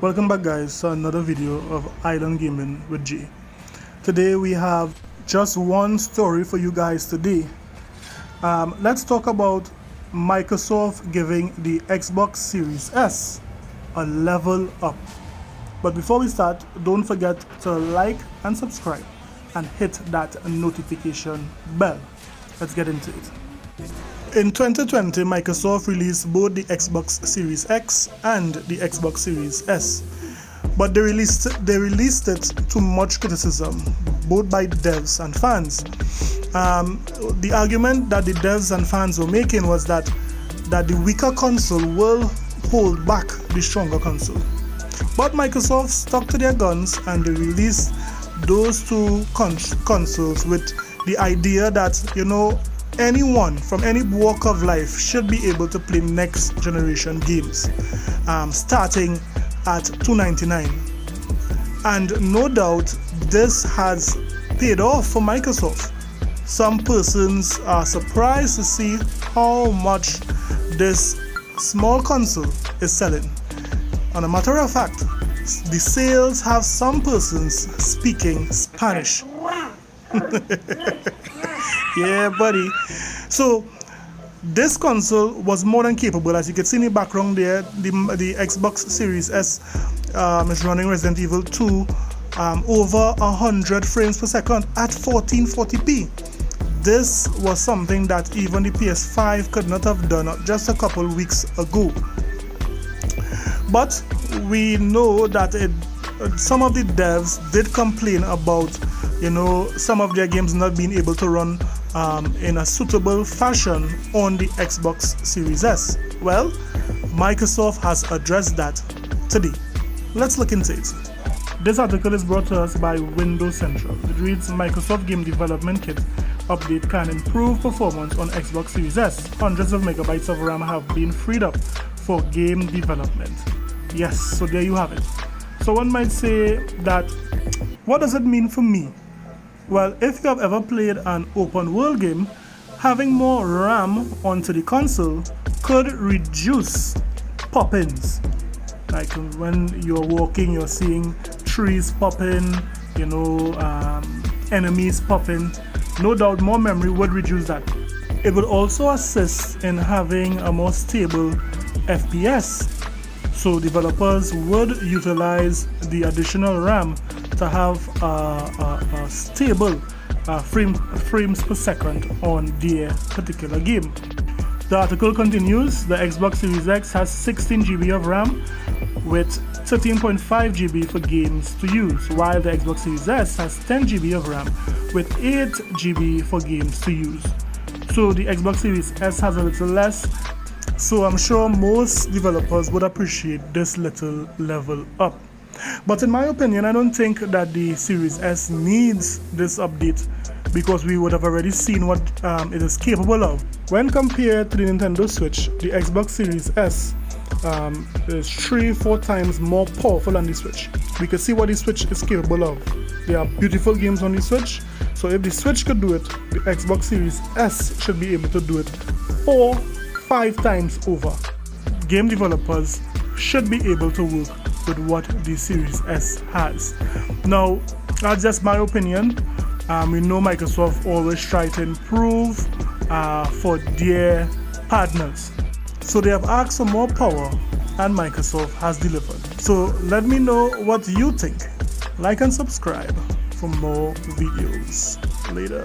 Welcome back guys to another video of Island Gaming with Jay. Today we have just one story for you guys today. Let's talk about Microsoft giving the Xbox Series S a level up. But before we start, don't forget to like and subscribe and hit that notification bell. Let's get into it. In 2020, Microsoft released both the Xbox Series X and the Xbox Series S, but they released it to much criticism, both by the devs and fans. The argument that the devs and fans were making was that the weaker console will hold back the stronger console. But Microsoft stuck to their guns and they released those two consoles with the idea that, anyone from any walk of life should be able to play next generation games, starting at $299. And no doubt this has paid off for Microsoft. Some persons are surprised to see how much this small console is selling. And a matter of fact, the sales have some persons speaking Spanish. Yeah, buddy. So this console was more than capable. As you can see in the background there, the Xbox Series S is running Resident Evil 2 over 100 frames per second at 1440p. This was something that even the PS5 could not have done just a couple weeks ago. But we know that some of the devs did complain about some of their games not being able to run in a suitable fashion on the Xbox Series S. Well, Microsoft has addressed that today. Let's look into it. This article is brought to us by Windows Central. It reads, Microsoft Game Development Kit update can improve performance on Xbox Series S. Hundreds of megabytes of RAM have been freed up for game development. Yes, so there you have it. So one might say that, what does it mean for me? Well, if you have ever played an open world game, having more RAM onto the console could reduce pop-ins. Like when you're walking, you're seeing trees popping, enemies popping. No doubt more memory would reduce that. It would also assist in having a more stable FPS. So developers would utilize the additional RAM to have a stable frames per second on their particular game. The article continues, the Xbox Series X has 16 GB of RAM with 13.5 GB for games to use, while the Xbox Series S has 10 GB of RAM with 8 GB for games to use. So the Xbox Series S has a little less. So I'm sure most developers would appreciate this little level up. But in my opinion, I don't think that the Series S needs this update because we would have already seen what it is capable of. When compared to the Nintendo Switch, the Xbox Series S is 3-4 times more powerful than the Switch. We can see what the Switch is capable of. There are beautiful games on the Switch, so if the Switch could do it, the Xbox Series S should be able to do it 4-5 times over. Game developers should be able to work with what the Series S has. Now, that's just my opinion. We know Microsoft always try to improve for their partners. So they have asked for more power and Microsoft has delivered. So let me know what you think. Like and subscribe for more videos. Later.